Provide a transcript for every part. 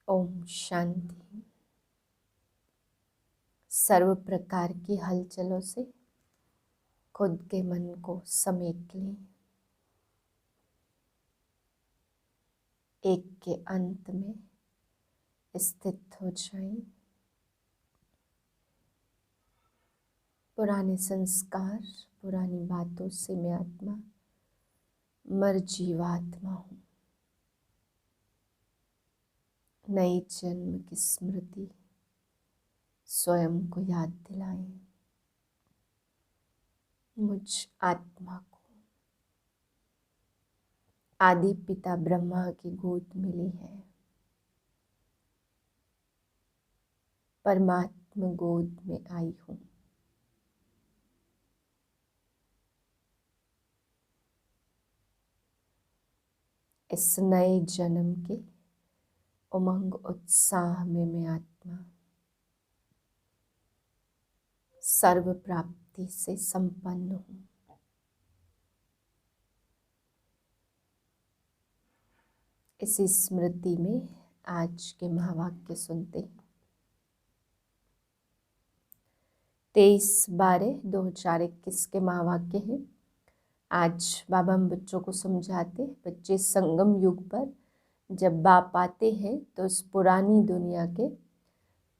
ओम शांति। सर्व प्रकार की हलचलों से खुद के मन को समेट लें। एक के अंत में स्थित हो जाएं। पुराने संस्कार, पुरानी बातों से मैं आत्मा मर जीवात्मा हूँ। नई जन्म की स्मृति स्वयं को याद दिलाएं। मुझ आत्मा को आदि पिता ब्रह्मा की गोद मिली है। परमात्मा गोद में आई हूँ। इस नए जन्म के उमंग उत्साह में मैं आत्मा सर्व प्राप्ति से संपन्न हूँ। इसी स्मृति में आज के महावाक्य सुनते हैं। 23/12/2021 के महावाक्य हैं। आज बाबा हम बच्चों को समझाते, बच्चे संगम युग पर जब बाप आते हैं तो इस पुरानी दुनिया के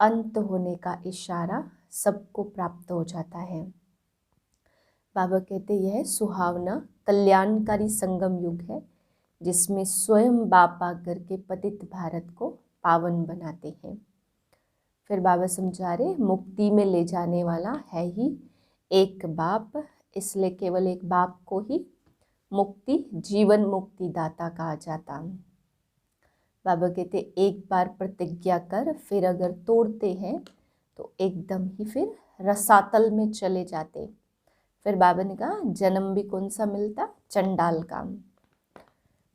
अंत होने का इशारा सबको प्राप्त हो जाता है। बाबा कहते यह सुहावना कल्याणकारी संगम युग है जिसमें स्वयं बाप आकर के पतित भारत को पावन बनाते हैं। फिर बाबा समझा रहे मुक्ति में ले जाने वाला है ही एक बाप, इसलिए केवल एक बाप को ही मुक्ति, जीवन मुक्ति दाता कहा जाता। बाबा कहते एक बार प्रतिज्ञा कर फिर अगर तोड़ते हैं तो एकदम ही फिर रसातल में चले जाते। फिर बाबा ने कहा जन्म भी कौन सा मिलता, चंडाल का।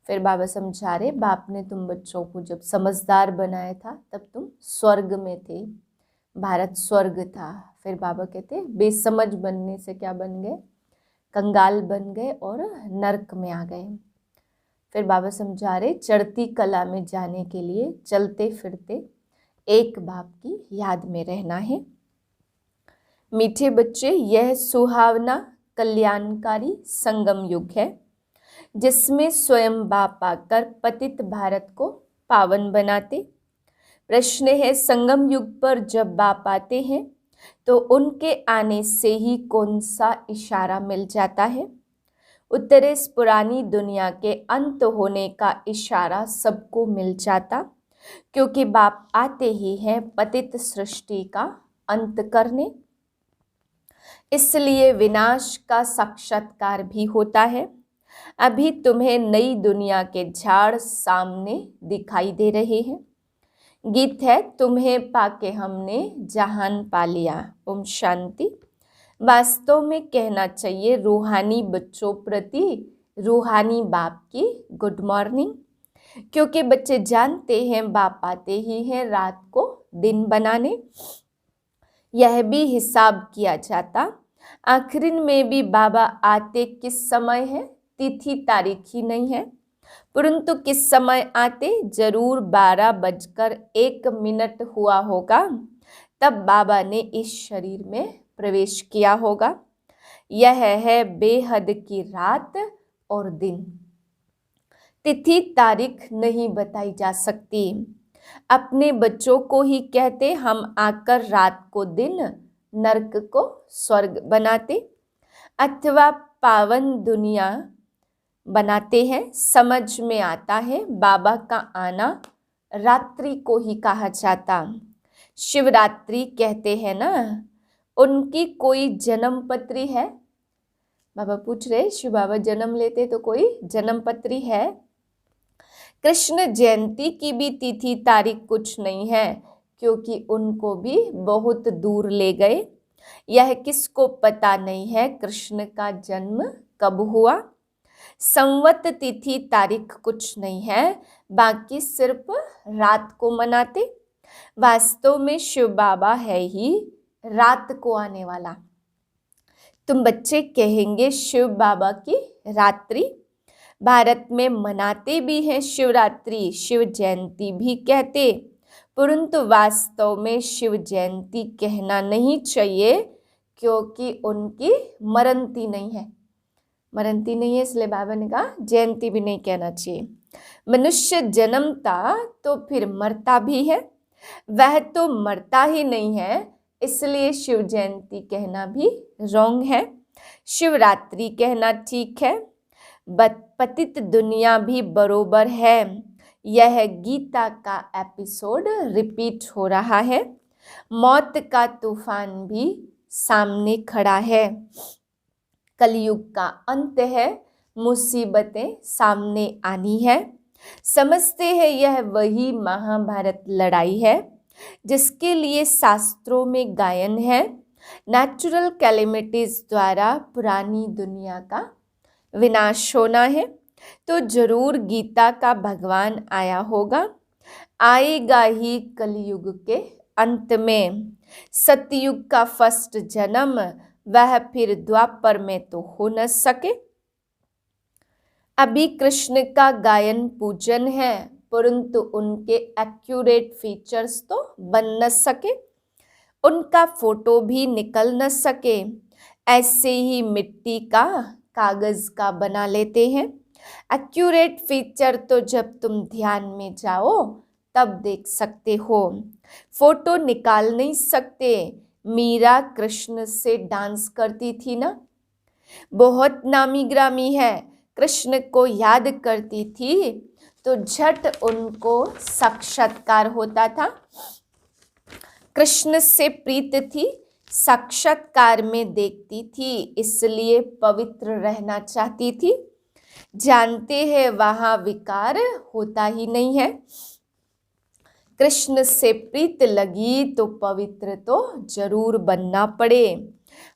फिर बाबा समझा रहे बाप ने तुम बच्चों को जब समझदार बनाया था तब तुम स्वर्ग में थे, भारत स्वर्ग था। फिर बाबा कहते बेसमझ बनने से क्या बन गए, कंगाल बन गए और नरक में आ गए। फिर बाबा समझा रहे चढ़ती कला में जाने के लिए चलते फिरते एक बाप की याद में रहना है। मीठे बच्चे, यह सुहावना कल्याणकारी संगम युग है जिसमें स्वयं बाप आकर पतित भारत को पावन बनाते। प्रश्न है संगम युग पर जब बाप आते हैं तो उनके आने से ही कौन सा इशारा मिल जाता है। उत्तर इस पुरानी दुनिया के अंत होने का इशारा सबको मिल जाता, क्योंकि बाप आते ही हैं पतित सृष्टि का अंत करने। इसलिए विनाश का साक्षात्कार भी होता है। अभी तुम्हें नई दुनिया के झाड़ सामने दिखाई दे रहे हैं। गीत है तुम्हें पाके हमने जहान पा लिया। ओम शांति। वास्तव में कहना चाहिए रूहानी बच्चों प्रति रूहानी बाप की गुड मॉर्निंग, क्योंकि बच्चे जानते हैं बाप आते ही हैं रात को दिन बनाने। यह भी हिसाब किया जाता आखिर में भी बाबा आते किस समय है, तिथि तारीख ही नहीं है, परंतु किस समय आते जरूर 12:01 हुआ होगा। तब बाबा ने इस शरीर में प्रवेश किया होगा। यह है बेहद की रात और दिन। तिथि तारीख नहीं बताई जा सकती। अपने बच्चों को ही कहते हम आकर रात को दिन, नरक को स्वर्ग बनाते अथवा पावन दुनिया बनाते हैं। समझ में आता है बाबा का आना रात्रि को ही कहा जाता। शिवरात्रि कहते हैं ना, उनकी कोई जन्म पत्री है? बाबा पूछ रहे शिव बाबा जन्म लेते तो कोई जन्म पत्री है? कृष्ण जयंती की भी तिथि तारीख कुछ नहीं है, क्योंकि उनको भी बहुत दूर ले गए। यह किसको पता नहीं है कृष्ण का जन्म कब हुआ। संवत तिथि तारीख कुछ नहीं है, बाकी सिर्फ रात को मनाते। वास्तव में शिव बाबा है ही रात को आने वाला। तुम बच्चे कहेंगे शिव बाबा की रात्रि, भारत में मनाते भी हैं शिवरात्रि, शिव जयंती भी कहते, परंतु वास्तव में शिव जयंती कहना नहीं चाहिए, क्योंकि उनकी मरनती नहीं है। मरनती नहीं है, इसलिए बाबा ने कहा जयंती भी नहीं कहना चाहिए। मनुष्य जन्मता तो फिर मरता भी है, वह तो मरता ही नहीं है, इसलिए शिव जयंती कहना भी रॉन्ग है। शिवरात्रि कहना ठीक है। पतित दुनिया भी बरोबर है। यह गीता का एपिसोड रिपीट हो रहा है। मौत का तूफान भी सामने खड़ा है। कलयुग का अंत है, मुसीबतें सामने आनी है। समझते हैं यह वही महाभारत लड़ाई है जिसके लिए शास्त्रों में गायन है। नेचुरल कैलेमिटीज द्वारा पुरानी दुनिया का विनाश होना है, तो जरूर गीता का भगवान आया होगा। आएगा ही कलयुग के अंत में। सतयुग का फर्स्ट जन्म वह फिर द्वापर में तो हो न सके। अभी कृष्ण का गायन पूजन है, परंतु उनके एक्यूरेट फीचर्स तो बन न सके, उनका फोटो भी निकल न सके। ऐसे ही मिट्टी का कागज का बना लेते हैं। एक्यूरेट फीचर तो जब तुम ध्यान में जाओ तब देख सकते हो, फोटो निकाल नहीं सकते। मीरा कृष्ण से डांस करती थी ना, बहुत नामी ग्रामी है। कृष्ण को याद करती थी तो झट उनको साक्षात्कार होता था। कृष्ण से प्रीत थी, साक्षात्कार में देखती थी, इसलिए पवित्र रहना चाहती थी। जानते हैं वहां विकार होता ही नहीं है। कृष्ण से प्रीत लगी तो पवित्र तो जरूर बनना पड़े।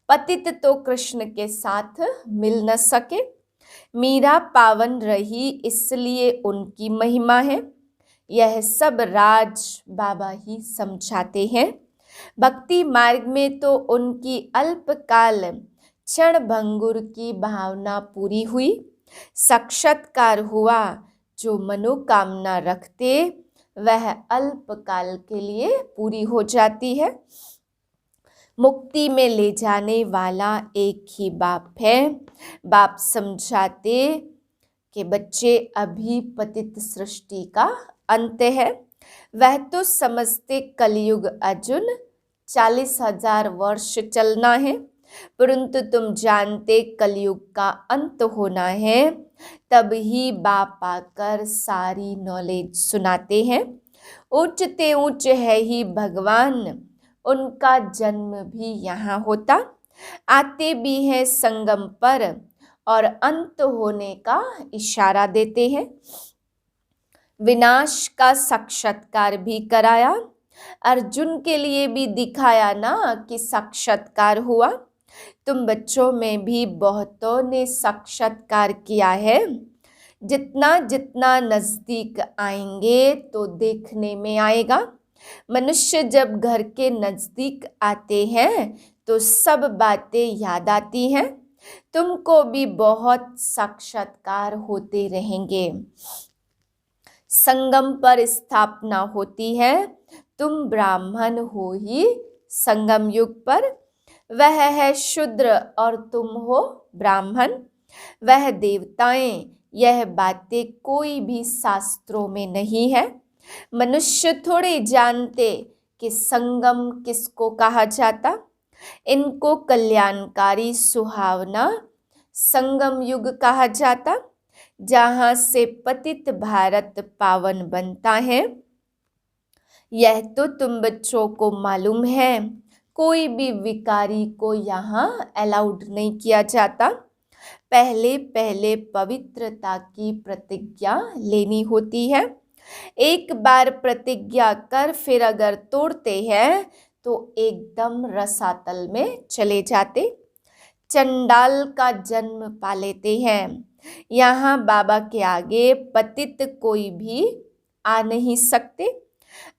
पतित तो कृष्ण के साथ मिल न सके। मीरा पावन रही इसलिए उनकी महिमा है। यह सब राज बाबा ही समझाते हैं। भक्ति मार्ग में तो उनकी अल्पकाल क्षण भंगुर की भावना पूरी हुई। साक्षात्कार हुआ। जो मनोकामना रखते वह अल्पकाल के लिए पूरी हो जाती है। मुक्ति में ले जाने वाला एक ही बाप है। बाप समझाते कि बच्चे अभी पतित सृष्टि का अंत है। वह तो समझते कलयुग अर्जुन 40,000 वर्ष चलना है, परंतु तुम जानते कलयुग का अंत होना है। तब ही बाप आकर सारी नॉलेज सुनाते हैं। ऊंचते ऊंच है ही भगवान, उनका जन्म भी यहाँ होता। आते भी हैं संगम पर और अंत होने का इशारा देते हैं। विनाश का साक्षात्कार भी कराया, अर्जुन के लिए भी दिखाया ना कि साक्षात्कार हुआ। तुम बच्चों में भी बहुतों ने साक्षात्कार किया है। जितना जितना नजदीक आएंगे तो देखने में आएगा। मनुष्य जब घर के नजदीक आते हैं तो सब बातें याद आती हैं। तुमको भी बहुत साक्षात्कार होते रहेंगे। संगम पर स्थापना होती है। तुम ब्राह्मण हो ही संगम युग पर। वह है शूद्र और तुम हो ब्राह्मण। वह देवताएं, यह बातें कोई भी शास्त्रों में नहीं है। मनुष्य थोड़े जानते कि संगम किसको कहा जाता। इनको कल्याणकारी सुहावना संगम युग कहा जाता, जहाँ से पतित भारत पावन बनता है। यह तो तुम बच्चों को मालूम है। कोई भी विकारी को यहाँ अलाउड नहीं किया जाता। पहले पहले पवित्रता की प्रतिज्ञा लेनी होती है। एक बार प्रतिज्ञा कर फिर अगर तोड़ते हैं तो एकदम रसातल में चले जाते। चंडाल का जन्म पा लेते हैं। यहाँ बाबा के आगे पतित कोई भी आ नहीं सकते।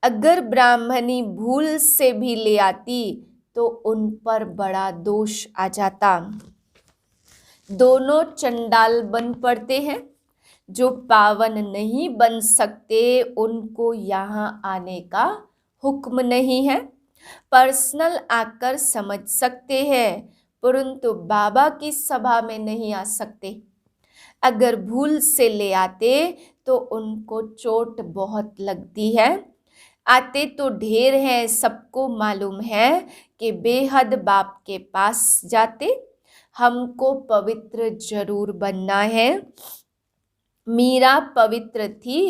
अगर ब्राह्मणी भूल से भी ले आती तो उन पर बड़ा दोष आ जाता। दोनों चंडाल बन पड़ते हैं। जो पावन नहीं बन सकते उनको यहाँ आने का हुक्म नहीं है। पर्सनल आकर समझ सकते हैं, परंतु बाबा की सभा में नहीं आ सकते। अगर भूल से ले आते तो उनको चोट बहुत लगती है। आते तो ढेर हैं, सबको मालूम है कि बेहद बाप के पास जाते। हमको पवित्र जरूर बनना है। मीरा पवित्र थी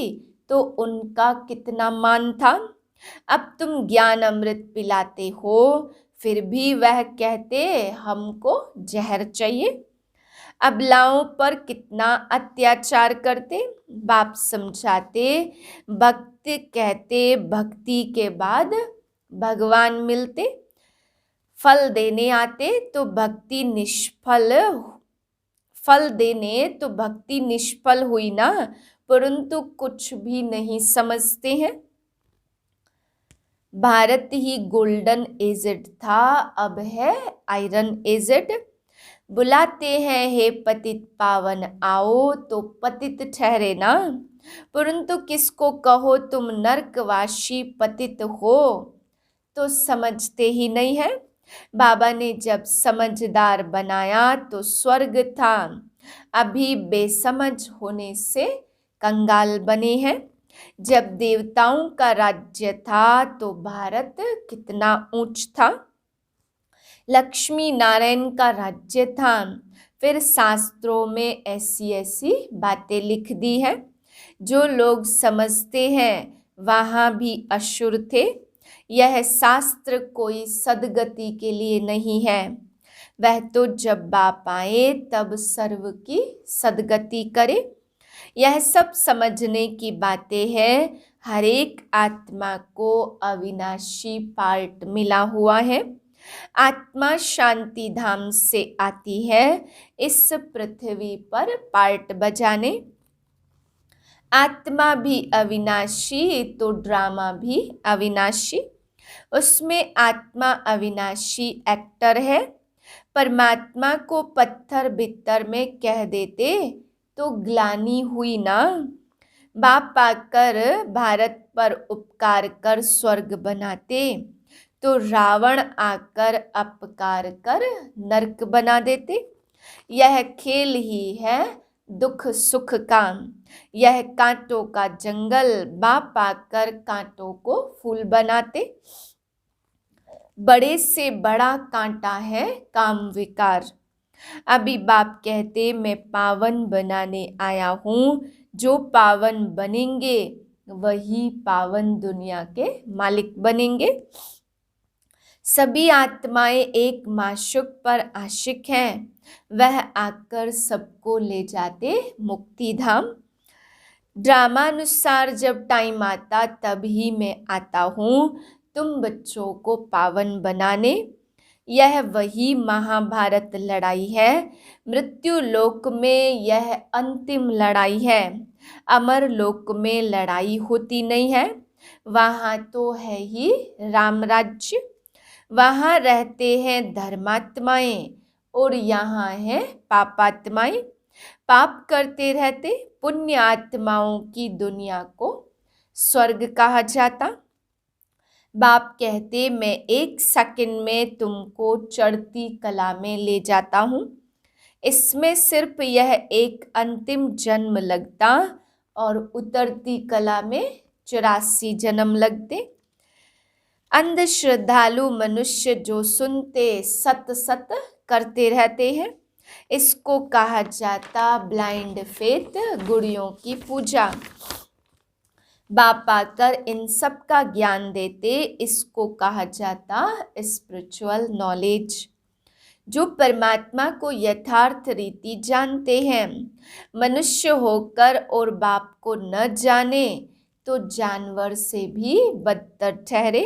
तो उनका कितना मान था। अब तुम ज्ञान अमृत पिलाते हो, फिर भी वह कहते हमको जहर चाहिए। अबलाओं पर कितना अत्याचार करते। बाप समझाते, भक्त कहते भक्ति के बाद भगवान मिलते। फल देने आते तो भक्ति निष्फल हुई ना, परंतु कुछ भी नहीं समझते हैं। भारत ही गोल्डन एजेड था, अब है आयरन एजेड। बुलाते हैं हे पतित पावन आओ, तो पतित ठहरे ना, परंतु किसको कहो तुम नरकवासी पतित हो, तो समझते ही नहीं है। बाबा ने जब समझदार बनाया तो स्वर्ग था, अभी बेसमझ होने से कंगाल बने हैं। जब देवताओं का राज्य था तो भारत कितना ऊंच था। लक्ष्मी नारायण का राज्य था। फिर शास्त्रों में ऐसी ऐसी बातें लिख दी है, जो लोग समझते हैं वहाँ भी असुर थे। यह शास्त्र कोई सदगति के लिए नहीं है, वह तो जब बाप आए तब सर्व की सदगति करे। यह सब समझने की बातें हैं। हर एक आत्मा को अविनाशी पार्ट मिला हुआ है। आत्मा शांति धाम से आती है इस पृथ्वी पर पार्ट बजाने। आत्मा भी अविनाशी तो ड्रामा भी अविनाशी। उसमें आत्मा अविनाशी एक्टर है। परमात्मा को पत्थर बित्तर में कह देते तो ग्लानि हुई ना। बाप आकर भारत पर उपकार कर स्वर्ग बनाते तो रावण आकर अपकार कर नरक बना देते। यह खेल ही है दुख सुख का, यह कांटों का जंगल। बाप आकर कांटों को फूल बनाते। बड़े से बड़ा कांटा है काम विकार। अभी बाप कहते मैं पावन बनाने आया हूँ, जो पावन बनेंगे वही पावन दुनिया के मालिक बनेंगे। सभी आत्माएं एक माशुक पर आशिक हैं, वह आकर सबको ले जाते मुक्ति धाम। ड्रामानुसार जब टाइम आता तभी मैं आता हूँ तुम बच्चों को पावन बनाने। यह वही महाभारत लड़ाई है। मृत्यु लोक में यह अंतिम लड़ाई है। अमर लोक में लड़ाई होती नहीं है, वहाँ तो है ही राम राज्य। वहाँ रहते हैं धर्मात्माएं और यहाँ है पापात्माएं। पाप करते रहते पुण्य आत्माओं की दुनिया को स्वर्ग कहा जाता। बाप कहते मैं 1 सेकंड में तुमको चढ़ती कला में ले जाता हूँ। इसमें सिर्फ यह एक अंतिम जन्म लगता और उतरती कला में 84 जन्म लगते। अंध श्रद्धालु मनुष्य जो सुनते सत सत करते रहते हैं, इसको कहा जाता ब्लाइंड फेथ, गुड़ियों की पूजा। बाप आकर इन सब का ज्ञान देते, इसको कहा जाता स्पिरिचुअल नॉलेज। जो परमात्मा को यथार्थ रीति जानते हैं, मनुष्य होकर और बाप को न जाने तो जानवर से भी बदतर ठहरे।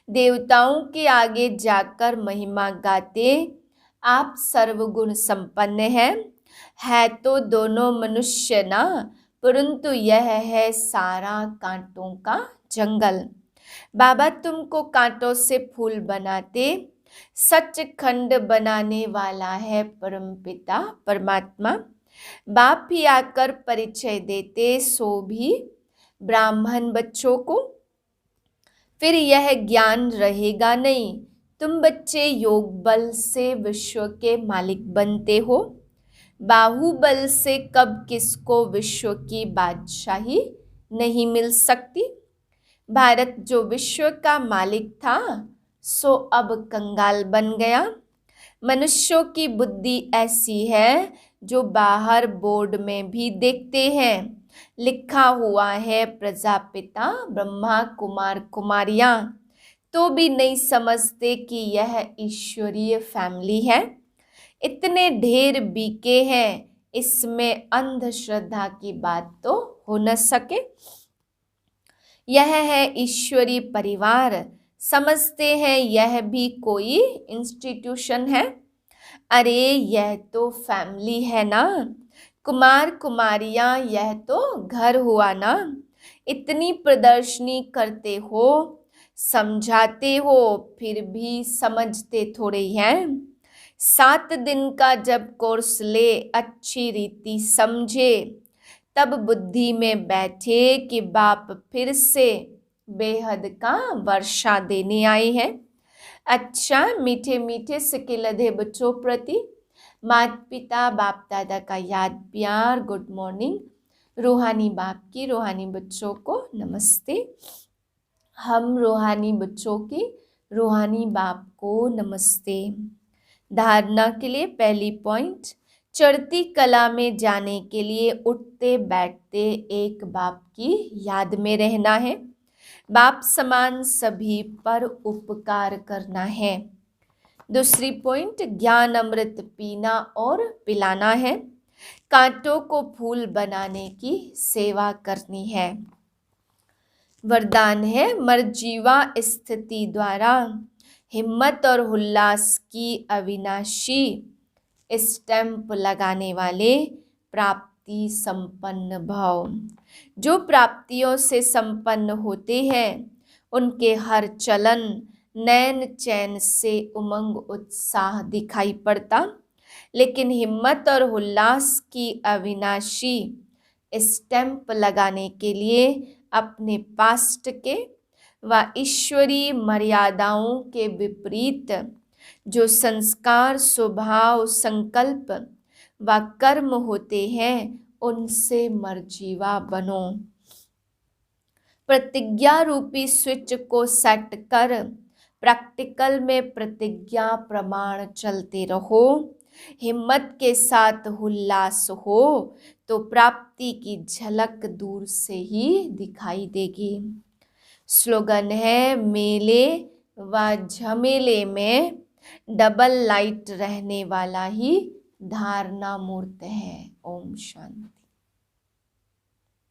देवताओं के आगे जाकर महिमा गाते, आप सर्वगुण संपन्न हैं। है तो दोनों मनुष्य ना, परंतु यह है सारा कांटों का जंगल। बाबा तुमको कांटों से फूल बनाते, सचखंड बनाने वाला है परमपिता परमात्मा। बाप ही आकर परिचय देते सो भी ब्राह्मण बच्चों को, फिर यह ज्ञान रहेगा नहीं। तुम बच्चे योग बल से विश्व के मालिक बनते हो, बाहुबल से कब किसको विश्व की बादशाही नहीं मिल सकती। भारत जो विश्व का मालिक था सो अब कंगाल बन गया। मनुष्यों की बुद्धि ऐसी है जो बाहर बोर्ड में भी देखते हैं लिखा हुआ है प्रजापिता ब्रह्मा कुमार कुमारियां, तो भी नहीं समझते कि यह ईश्वरीय फैमिली है। इतने ढेर बीके हैं, इसमें अंधश्रद्धा की बात तो हो न सके। यह है ईश्वरीय परिवार, समझते हैं यह भी कोई इंस्टीट्यूशन है। अरे यह तो फैमिली है ना, कुमार कुमारियां यह तो घर हुआ ना। इतनी प्रदर्शनी करते हो, समझाते हो, फिर भी समझते थोड़े ही हैं। 7 दिन का जब कोर्स ले अच्छी रीति समझे, तब बुद्धि में बैठे कि बाप फिर से बेहद का वर्षा देने आए हैं। अच्छा मीठे मीठे सिक्के लदे बच्चों प्रति माता पिता बाप दादा का याद प्यार गुड मॉर्निंग। रूहानी बाप की रूहानी बच्चों को नमस्ते। हम रूहानी बच्चों की रूहानी बाप को नमस्ते। धारणा के लिए पहली पॉइंट, चढ़ती कला में जाने के लिए उठते बैठते एक बाप की याद में रहना है। बाप समान सभी पर उपकार करना है। दूसरी पॉइंट, ज्ञान अमृत पीना और पिलाना है। कांटों को फूल बनाने की सेवा करनी है। वरदान है, मर्जीवा स्थिति द्वारा हिम्मत और उल्लास की अविनाशी स्टैंप लगाने वाले प्राप्ति संपन्न भाव। जो प्राप्तियों से संपन्न होते हैं उनके हर चलन नैन चैन से उमंग उत्साह दिखाई पड़ता, लेकिन हिम्मत और उल्लास की अविनाशी स्टैंप लगाने के लिए अपने पास्ट के व ईश्वरीय मर्यादाओं के विपरीत जो संस्कार स्वभाव संकल्प व कर्म होते हैं उनसे मर्जीवा बनो। प्रतिज्ञा रूपी स्विच को सेट कर प्रैक्टिकल में प्रतिज्ञा प्रमाण चलते रहो। हिम्मत के साथ उल्लास हो तो प्राप्ति की झलक दूर से ही दिखाई देगी। स्लोगन है, मेले व झमेले में डबल लाइट रहने वाला ही धारणा मूर्त है। ओम शांति।